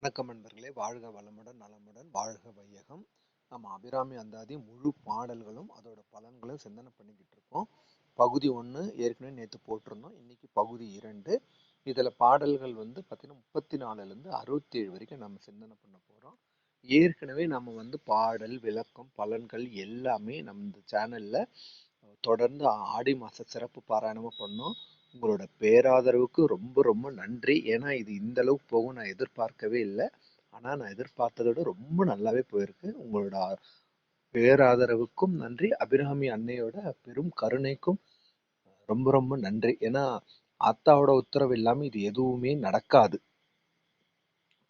வணக்கம் நண்பர்களே, வாழ்க வளமுடன் நலமுடன் வாழ்க வையகம். நம்ம அபிராமி அந்தாதி முழு பாடல்களும் அதோட பலன்களும் சிந்தனை பண்ணிக்கிட்டு இருக்கோம். பகுதி 1 ஏற்கனவே நேற்று போட்டிருந்தோம். இன்னைக்கு பகுதி 2. இதில் பாடல்கள் பார்த்தீங்கன்னா 34லேருந்து 67 வரைக்கும் நம்ம சிந்தனை பண்ண போகிறோம். ஏற்கனவே நம்ம பாடல் விளக்கம் பலன்கள் எல்லாமே நம்ம இந்த சேனலில் தொடர்ந்து ஆடி மாத சிறப்பு பாராயணமாக பண்ணோம். உங்களோட பேராதரவுக்கு ரொம்ப ரொம்ப நன்றி. ஏன்னா இது இந்த அளவுக்கு போகும் நான் எதிர்பார்க்கவே இல்லை. ஆனால் நான் எதிர்பார்த்ததை விட ரொம்ப நல்லாவே போயிருக்கு. உங்களோட பேராதரவுக்கும் நன்றி. அபிராமி அன்னையோட பெரும் கருணைக்கும் ரொம்ப ரொம்ப நன்றி. ஏன்னா அத்தாவோட உத்தரவு இல்லாமல் இது எதுவுமே நடக்காது.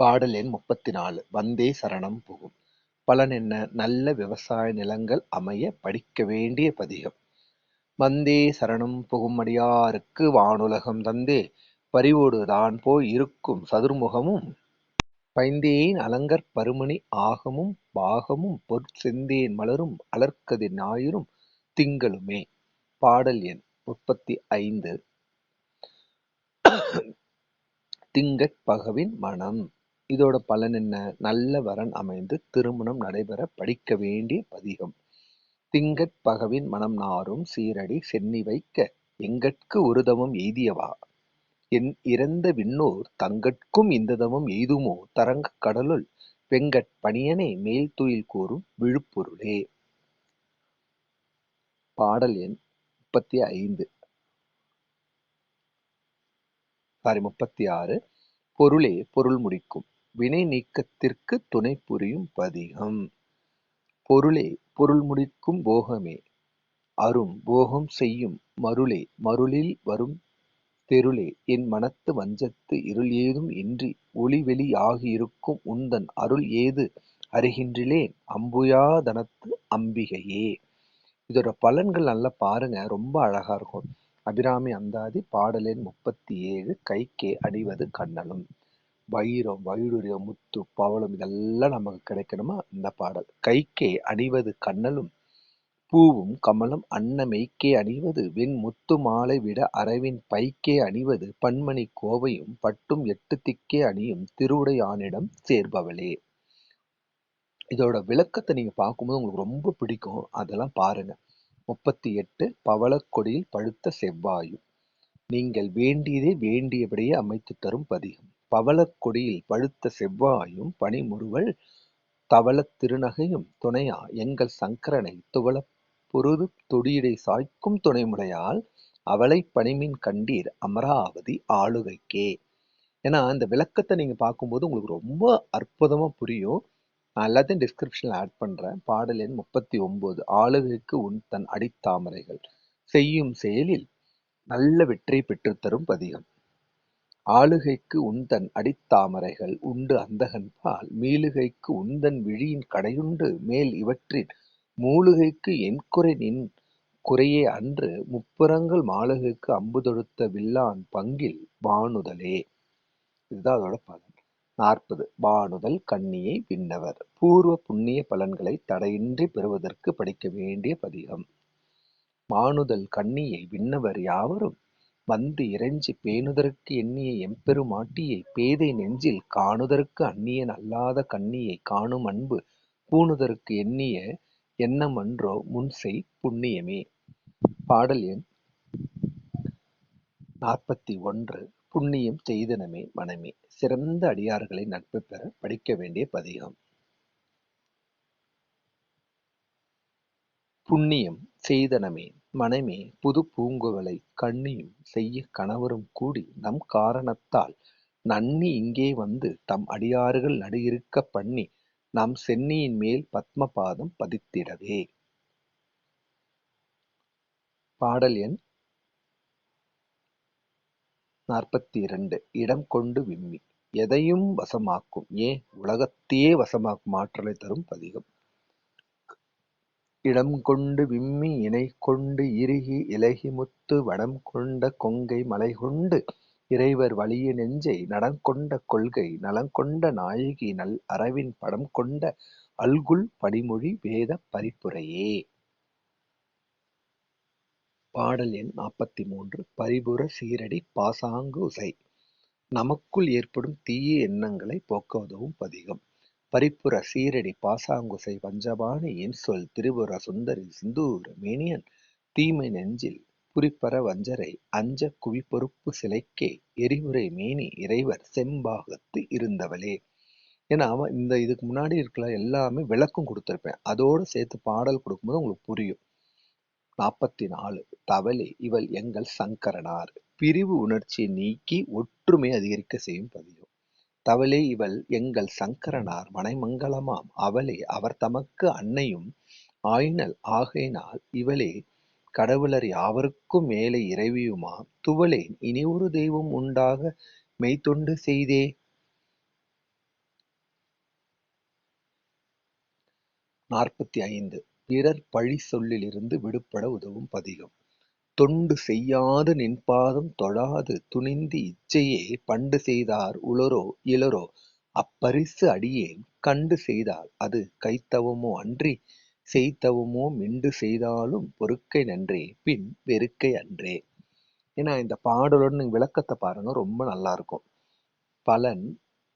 பாடல் எண் 34. வந்தே சரணம் புகும். பலன் என்ன? நல்ல விவசாய நிலங்கள் அமைய படிக்க வேண்டிய பதிகம். வந்தே சரணம் புகும் அடியாருக்கு வானுலகம் தந்தே பரிவோடு தான் போய் இருக்கும் சதுர்முகமும் பைந்தேன் அலங்கற் பருமணி ஆகமும் பாகமும் பொற்செந்தேன் மலரும் அலர்க்கதிர் ஞாயிறும் திங்களுமே. பாடல் எண் 35. திங்கட் பகவின் மணம். இதோட பலன் என்ன? நல்ல வரன் அமைந்து திருமணம் நடைபெற படிக்க வேண்டிய பதிகம். திங்கட் பகவின் மனம் நாரும் சீரடி சென்னி வைக்க எங்கட்கு ஒருதவம் எய்தியவா என் இறந்த விண்ணோர் தங்கட்கும் இந்த தவம் எய்துமோ தரங்கக் கடலுள் வெங்கட் பணியனை மேல் துயில் கூறும் விழுப்பொருளே. பாடல் எண் 36. பொருளே பொருள் முடிக்கும் வினை நீக்கத்திற்கு துணை புரியும் பதிகம். பொருளே பொருள் முடிக்கும் போகமே அரும் போகம் செய்யும் மருளே மருளில் வரும் தெருளே என் மனத்து வஞ்சத்து இருள் ஏதும் இன்றி ஒளிவெளி ஆகியிருக்கும் உந்தன் அருள் ஏது அறிகின்றிலேன் அம்புயா தனத்து அம்பிகையே. இதோட பலன்கள் நல்லா பாருங்க, ரொம்ப அழகா இருக்கும். அபிராமி அந்தாதி பாடல் எண் 37. கைக்கே அணிவது கண்ணலும். வைரம் வைடூரியம் முத்து பவளம் இதெல்லாம் நமக்கு கிடைக்கணுமா? இந்த பாடல். கைக்கே அணிவது கண்ணலும் பூவும் கமலம் அன்ன மெய்க்கே அணிவது வெண் முத்து மாலை விட அரவின் பைக்கே அணிவது பன்மணி கோவையும் பட்டும் எட்டு திக்கே அணியும் திருவுடையானிடம் சேர்பவளே. இதோட விளக்கத்தை நீங்க பார்க்கும்போது உங்களுக்கு ரொம்ப பிடிக்கும். அதெல்லாம் பாருங்க. 38. பவளக் கொடியில் பழுத்த செவ்வாயும். நீங்கள் வேண்டியதை வேண்டியபடியே அமைத்துத் தரும் பதிகம். பவளக் கொடியில் பழுத்த செவ்வாயும் பனிமுறுவல் தவளத் திருநகையும் துணையா எங்கள் சங்கரனை துவளப் பொருது தொடியிடை சாய்க்கும் துணைமுலையால் அவளைப் பணிமின் கண்டீர் அமராவதி ஆளுகைக்கே. ஏன்னா இந்த விளக்கத்தை நீங்க பார்க்கும்போது உங்களுக்கு ரொம்ப அற்புதமா புரியும். நான் எல்லாத்தையும் டிஸ்கிரிப்ஷன்ல ஆட் பண்றேன். பாடல் எண் 39. ஆளுகைக்கு உன் தன் அடித்தாமரைகள் செய்யும் செயலில் நல்ல வெற்றி பெற்றுத்தரும் பதிகம். ஆளுகைக்கு உந்தன் அடித்தாமரைகள் உண்டு அந்தகன்பால் மீளுகைக்கு உந்தன் விழியின் கடையுண்டு மேல் இவற்றின் மூளுகைக்கு என் குறை நின் குறையே அன்று முப்புறங்கள் மாளுகைக்கு அம்பு தொடுத்த வில்லான் பங்கில் வானுதலே. இதுதான் அதோட பலன். 40. வானுதல் கண்ணியை விண்ணவர். பூர்வ புண்ணிய பலன்களை தடையின்றி பெறுவதற்கு படிக்க வேண்டிய பதிகம். மானுதல் கண்ணியை விண்ணவர் யாவரும் வந்து இறைஞ்சி பேணுதற்கு எண்ணிய எம்பெருமாட்டியை பேதை நெஞ்சில் காணுதற்கு அந்நியன் அல்லாத கண்ணியை காணும் அன்பு பூணுதற்கு எண்ணிய எண்ணமன்றோ முன்செய் புண்ணியமே. பாடல் எண் 41. புண்ணியம் செய்தனமே மனமே. சிறந்த அடியார்களை நட்பு பெற படிக்க வேண்டிய பதிகம். புண்ணியம் செய்தனமே மனமே புது பூங்குவலை கண்ணியும் செய்ய கணவரும் கூடி நம் காரணத்தால் நண்ணி இங்கே வந்து தம் அடியார்கள் நடு இருக்கப் பண்ணி நம் சென்னியின் மேல் பத்ம பாதம் பதித்திடவே. பாடல் எண் 42. இடம் கொண்டு விம்மி எதையும் வசமாக்கும் ஏன் உலகத்தையே வசமாக்கும் ஆற்றலை தரும் பதிகம். இடம் கொண்டு விம்மி இணை கொண்டு இறுகி இலகி முத்து வடம் கொண்ட கொங்கை மலைகொண்டு இறைவர் வலிய நெஞ்சை நடங்கொண்ட கொள்கை நலங்கொண்ட நாயகி நல் அரவின் படம் கொண்ட அல்குல் படிமொழி வேத பரிப்புரையே. பாடல் எண் 43. பரிபுர சீரடி பாசாங்கு உசை. நமக்குள் ஏற்படும் தீய எண்ணங்களை போக்க உதவும் பதிகம். பரிப்புற சீரடி பாசாங்குசை பஞ்சபாணி இன்சொல் திரிபுர சுந்தரி சிந்தூர மேனியன் தீமை நெஞ்சில் குறிப்பற வஞ்சரை அஞ்சக் குவிபொறுப்பு சிலைக்கே எரிவுரை மேனி இறைவர் செம்பாகத்து இருந்தவளே. ஏன்னா இந்த இதுக்கு முன்னாடி இருக்கிற எல்லாமே விளக்கம் கொடுத்துருப்பேன். அதோடு சேர்த்து பாடல் கொடுக்கும்போது உங்களுக்கு புரியும். 44. தவளே இவள் எங்கள் சங்கரனார். பிரிவு உணர்ச்சியை நீக்கி ஒற்றுமை அதிகரிக்க செய்யும் பதிகம். தவளே இவள் எங்கள் சங்கரனார் மனைமங்கலமாம் அவளே அவர் தமக்கு அன்னையும் ஆயினள் ஆகையினால் இவளே கடவுளர் யாவருக்கும் மேலே இறைவியுமாம் துவளேன் இனி ஒரு தெய்வம் உண்டாக மெய்த்தொண்டு செய்தே. 45. பிறர் பழி சொல்லிலிருந்து விடுபட உதவும் பதிகம். தொண்டு செய்யாது நின்பாதம் தொழாது துணிந்து இச்சையே பண்டு செய்தார் உளரோ இலரோ அப்பரிசு அடியேன் கண்டு செய்தால் அது கைத்தவமோ அன்றி செய்தவமோ மிண்டு செய்தாலும் பொறுக்கை நன்றே பின் வெறுக்கை அன்றே. ஏன்னா இந்த பாடலோட நீங்க விளக்கத்தை பாருங்க, ரொம்ப நல்லா இருக்கும். பலன்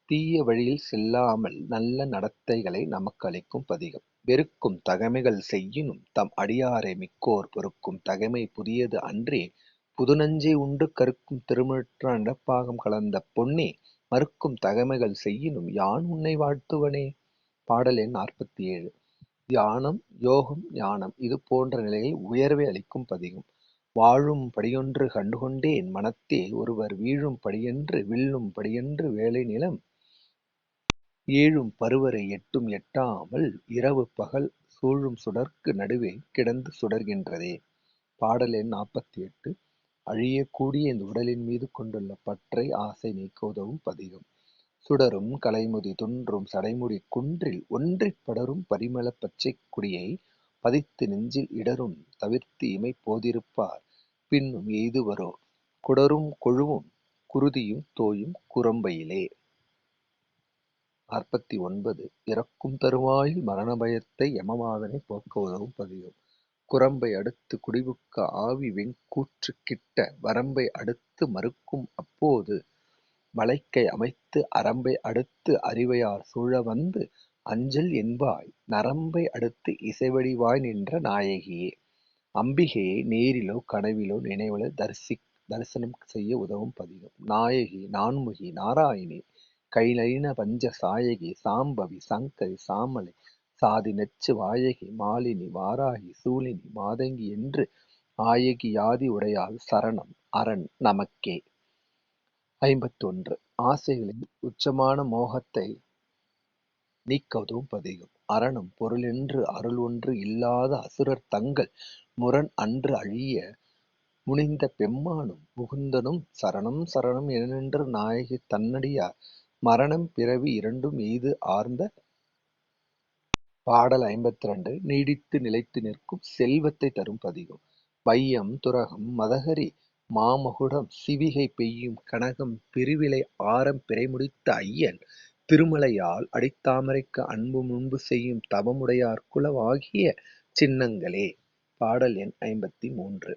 தீய வழியில் செல்லாமல் நல்ல நடத்தைகளை நமக்கு அளிக்கும் பதிகம். வெறுக்கும் தகைமைகள் செய்யினும் தம் அடியாரை மிக்கோர் பொறுக்கும் தகைமை புதியது அன்றே புதுநஞ்சை உண்டு கற்கும் திருமுற்ற நடப்பாகம் கலந்த பொன்னே மறுக்கும் தகைமைகள் செய்யினும் யான் உன்னை வாழ்த்துவனே. பாடல் எண் 47. தியானம் யோகம் ஞானம் இது போன்ற நிலையில் உயர்வை அளிக்கும் பதிகம். வாழும் படியொன்று கண்டுகொண்டேன் மனத்தே ஒருவர் வீழும் படியென்று வில்லும் படியென்று வேலை நிலம் ஏழும் பருவரை எட்டும் எட்டாமல் இரவு பகல் சூழும் சுடர்க்கு நடுவே கிடந்து சுடர்கின்றதே. பாடல் எண் 48. அழியக்கூடிய இந்த உடலின் மீது கொண்டுள்ள பற்றை ஆசை நீக்க உதவும் பதிகம். சுடரும் கலைமுதி துன்றும் சடைமுடி குன்றில் ஒன்றிப் படரும் பரிமளப் பச்சைக் குடியை பதித்து நெஞ்சில் இடரும் தவிர்த்து இமை போதிருப்பார் பின்னும் எய்துவரோ குடரும் கொழுவும் குருதியும் தோயும் குரம்பையிலே. 49. இறக்கும் தருவாயில் மரண பயத்தை யமவாதனை போக்க உதவும் பதிகம். குரம்பை அடுத்து குடிபுக்க ஆவி வெங்கூற்று கிட்ட வரம்பை அடுத்து மறுக்கும் அப்போது வளைக்கை அமைத்து அரம்பை அடுத்து அறிவையார் சூழ வந்து அஞ்சல் என்பாய் நரம்பை அடுத்து இசைவடிவாய் நின்ற நாயகியே. அம்பிகையை நேரிலோ கனவிலோ நினைவல தரிசனம் செய்ய உதவும் பதிகம். நாயகி நான்முகி நாராயணி கைநளின பஞ்ச சாயகி சாம்பவி சங்கரி சாமலை சாதி நச்சு வாயகி மாலினி வாராகி சூலினி மாதங்கி என்று ஆயகி யாதி உடையாள் சரணம் அரண் நமக்கே. 51. ஆசைகளில் உச்சமான மோகத்தை நீக்க உதவும் பதிகம். அரணும் பொருளென்று அருள் ஒன்று இல்லாத அசுரர் தங்கள் முரண் அன்று அழிய முனிந்த பெம்மானும் முகுந்தனும் சரணம் சரணம் எனநின்ற நாயகி தன்னடியார் மரணம் பிறவி இரண்டும் எய்து ஆர்ந்த. பாடல் 52. நீடித்து நிலைத்து நிற்கும் செல்வத்தை தரும் பதிகம். வையம் துரகம் மதகரி மாமகுடம் சிவிகை பெய்யும் கனகம் பெருவிலை ஆரம் பிறைமுடித்த ஐயன் திருமலையால் அடித்தாமரைக்கு அன்பு முன்பு செய்யும் தவமுடையார் குலவாகிய சின்னங்களே. பாடல் எண் 53.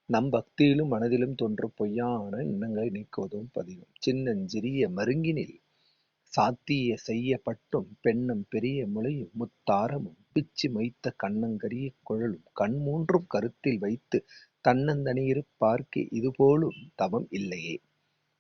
நம் பக்தியிலும் மனதிலும் தோன்றும் பொய்யான எண்ணங்களை நீக்க உதவும் பதிகம். சின்னஞ்சிறிய மருங்கினில் சாத்திய செய்ய பட்டும் பெண்ணம் பெரிய முலையும் முத்தாரமும் பிச்சு மொய்த்த கண்ணங்கரிய குழலும் கண்மூன்றும் கருத்தில் வைத்து தன்னந்தனியிருப்பார்க்கு இதுபோலும் தவம் இல்லையே.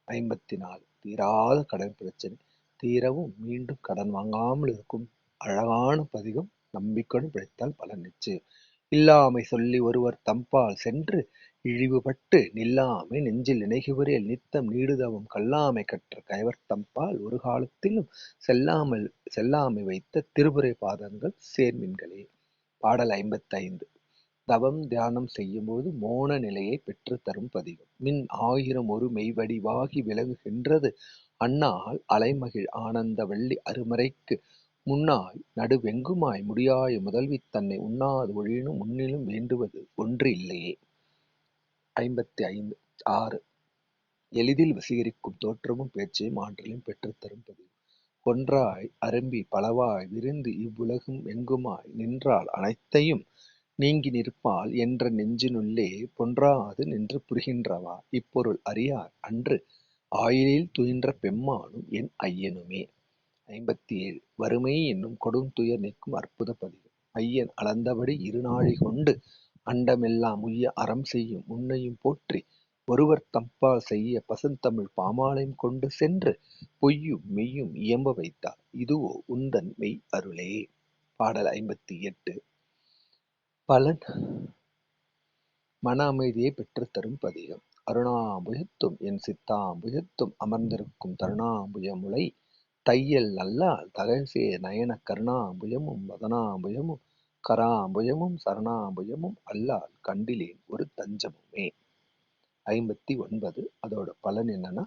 54. தீராத கடன் பிரச்சனை தீரவும் மீண்டும் கடன் வாங்காமல் இருக்கும் அழகான பதிகம். நம்பிக்கையுடன் பிழைத்தால் பலன் நிச்சயம். இல்லாமை சொல்லி ஒருவர் தம்பால் சென்று இழிவுபட்டு நில்லாமை நெஞ்சில் நினைகுவரேல் நித்தம் நீடுதவம் கல்லாமை கற்ற கயவர் தம்பால் ஒரு காலத்திலும் செல்லாமை வைத்த திருபுரை பாதங்கள் சேர்மின்களே. பாடல் 55. தவம் தியானம் செய்யும்போது மோன நிலையை பெற்று தரும் பதிகம். மின் ஆயிரம் ஒரு மெய்வடிவாகி விளங்குகின்றது அந்நாள் அலைமகிழ் ஆனந்த வள்ளி அருமறைக்கு முன்னாய் நடுவெங்குமாய் முடியாய முதல்வி தன்னை உண்ணாது ஒழியினும் முன்னிலும் வேண்டுவது ஒன்று இல்லையே. 55. 6. எளிதில் வசீகரிக்கும் தோற்றமும் பேச்சையும் ஆற்றலையும் பெற்றுத்தரும் பதிவு. ஒன்றாய் அரும்பி பலவாய் விரிந்து இவ்வுலகும் எங்குமாய் நின்றால் அனைத்தையும் நீங்கி நிற்பாள் என்ற நெஞ்சினுள்ளே பொன்றாது நின்று புரிகின்றவா இப்பொருள் அறியார் அன்று ஆயிலில் துயின்ற பெம்மானும் என் ஐயனுமே. 57. வறுமை என்னும் கொடுந்துயர் நீக்கும் அற்புத பதிகம். ஐயன் அளந்தபடி இருநாழி கொண்டு அண்டமெல்லாம் உய்ய அறம் செய்யும் உன்னையும் போற்றி ஒருவர் தம்பால் செய்ய பசுந்தமிழ் பாமாலையும் கொண்டு சென்று பொய்யும் மெய்யும் இயம்ப வைத்தார் இதுவோ உந்தன் மெய் அருளே. பாடல் 58. பலன் மன அமைதியை பெற்றுத்தரும் பதிகம். அருணாம்புயத்தும் என் சித்தாம்புயத்தும் அமர்ந்திருக்கும் தருணாம்புயமுலை தையல் நல்லால் தகைசேர் நயன கருணாம்புயமும் வதனாம்புயமும் கராம்புயமும் சரணாம்புயமும் அல்லால் கண்டிலேன் ஒரு தஞ்சமுமே. 59. அதோட பலன் என்னன்னா,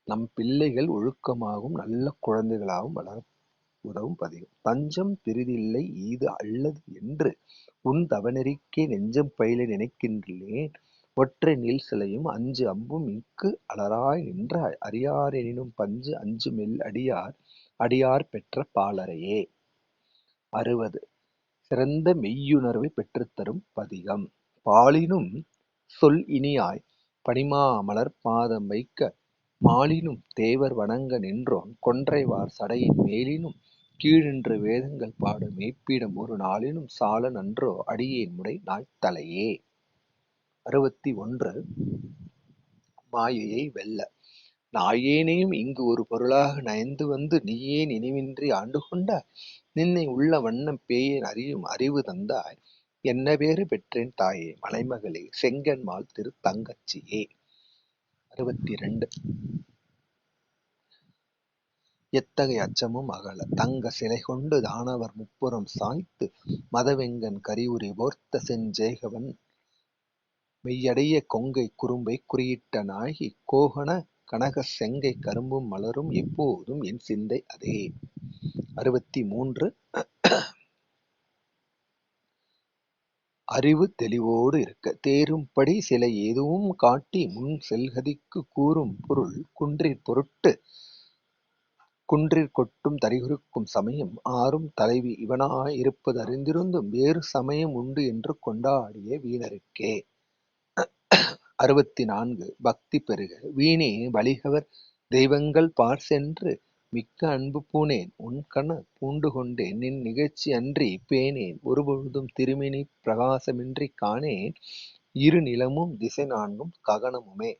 நம் பிள்ளைகள் ஒழுக்கமாகவும் நல்ல குழந்தைகளாகவும் வளர உதவும் பதிகம். தஞ்சம் பிறிதில்லை ஈது அல்லது என்று உன் தவநெறிக்கே நெஞ்சம் பயில நினைக்கின்றேன் ஒற்றை நீள் சிலையும் அஞ்சு அம்பும் மிக்கு அலராய் நின்றாய் அறியார் எனினும் பஞ்சு அஞ்சு மெல் அடியார் அடியார் பெற்ற பாலரையே. 60. சிறந்த மெய்யுணர்வை பெற்றுத்தரும் பதிகம். பாலினும் சொல் இனியாய் பனிமா மலர் பாதம் வைக்க மாலினும் தேவர் வணங்க நின்றோன் கொன்றைவார் சடையின் மேலினும் கீழின்று வேதங்கள் பாடும் மெய்ப்பீடம் ஒரு நாளினும் சால நன்றோ அடியேன் முடை நாய்த்தலையே. 61. மாயையை வெல்ல நாயேனையும் இங்கு ஒரு பொருளாக நயந்து வந்து நீயே நினைவின்றி ஆண்டு கொண்டாய் நின்னை உள்ள வண்ணம் பேயேன் அறியும் அறிவு தந்தாய் என்ன பேறு பெற்றேன் தாயே மலைமகளே செங்கன்மால் திரு தங்கச்சியே. 62. எத்தகைய அச்சமும் அகல தங்க சிலை கொண்டு தானவர் முப்புறம் சாய்த்து மதவெங்கண் கரிவுரி போர்த்த செஞ்சேகவன் மெய்யடைய கொங்கை குறும்பை குறியிட்ட நாயகி கோகண கனகச் செங்கை கரும்பும் மலரும் எப்போதும் என் சிந்தை அதே. 63. அறிவு தெளிவோடு இருக்க தேரும்படி சில எதுவும் காட்டி முன் செல்கதிக்கு கூறும் பொருள் குன்றிற் பொருட்டு குன்றிற் கொட்டும் தரிகுறுக்கும் சமயம் ஆறும் தலைவி இவனாய் இருப்பது அறிந்திருந்தும் வேறு சமயம் உண்டு என்று கொண்டாடிய வீணருக்கே. 64. பக்தி பெருக வீணே வழிகவர் தெய்வங்கள் பார் சென்று மிக்க அன்பு பூணேன் உன்கண பூண்டு கொண்டேன் நின் நிகழ்ச்சி அன்றி பேணேன் ஒருபொழுதும் திருமேனி பிரகாசமின்றி காணேன் இரு நிலமும் திசை நான்கும் ககனமுமே.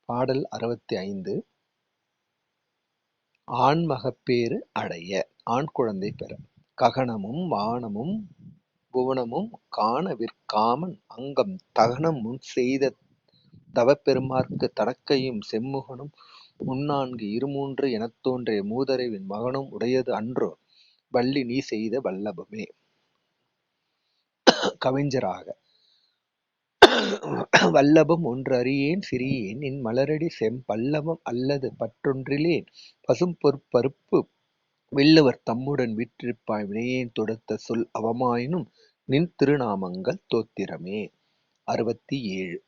பாடல் 65. ஆண்மகப்பேறு அடைய ஆண் குழந்தை பெற ககனமும் வானமும் புவனமும் காண விற்காமன் அங்கம் தகனம் முன் செய்த தவப்பெருமாற்கு தடக்கையும் செம்முகனும் முன்னான்கு இருமூன்று எனத் தோன்றிய மூதறிவின் மகனும் உடையது அன்றோ வள்ளி நீ செய்த வல்லபமே. கவிஞராக வல்லபம் ஒன்று அறியேன் சிறியேன் நின் மலரடி செம்பல்லவம் அல்லது பற்றொன்றிலேன் பசும் பொற்பருப்பு வெல்லுவர் தம்முடன் வீற்றிருப்பாய் வினையேன் தொடுத்த சொல் அவமாயினும் நின் திருநாமங்கள் தோத்திரமே. 67.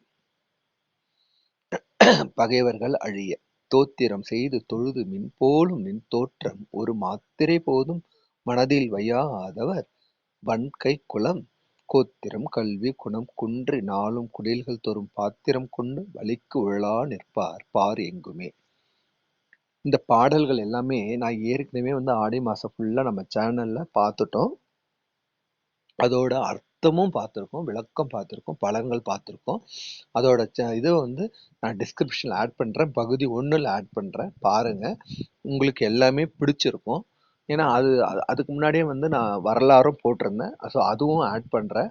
பகைவர்கள் அழிய தோத்திரம் செய்து தொழுது மின் போலும் நின் தோற்றம் ஒரு மாத்திரை போதும் மனதில் வையாதவர் வன்கை குலம் கோத்திரம் கல்வி குணம் குன்றி நாளும் குடில்கள் தோறும் பாத்திரம் கொண்டு வழிக்கு உழலா நிற்பார் பார் எங்குமே. இந்த பாடல்கள் எல்லாமே நான் ஏற்கனவே ஆடி மாசம் ஃபுல்லா நம்ம சேனல்ல பார்த்துட்டோம். அதோட அர்த்தமும் பார்த்துருக்கோம், விளக்கம் பார்த்துருக்கோம், பலன்கள் பார்த்துருக்கோம். அதோட இதை நான் டிஸ்கிரிப்ஷனில் ஆட் பண்ணுறேன், பகுதி 1ல் ஆட் பண்ணுறேன், பாருங்க. உங்களுக்கு எல்லாமே பிடிச்சிருக்கும். ஏன்னா அதுக்கு முன்னாடியே நான் வரலாறும் போட்டிருந்தேன். ஸோ அதுவும் ஆட் பண்ணுறேன்.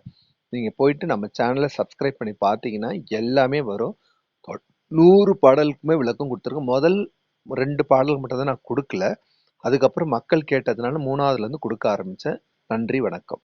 நீங்கள் போயிட்டு நம்ம சேனலை சப்ஸ்கிரைப் பண்ணி பார்த்தீங்கன்னா எல்லாமே வரும். 100 பாடலுக்குமே விளக்கம் கொடுத்துருக்கேன். முதல் 2 பாடல் மட்டும் தான் நான் கொடுக்கல. அதுக்கப்புறம் மக்கள் கேட்டதுனால 3வதுலேருந்து கொடுக்க ஆரம்பித்தேன். நன்றி, வணக்கம்.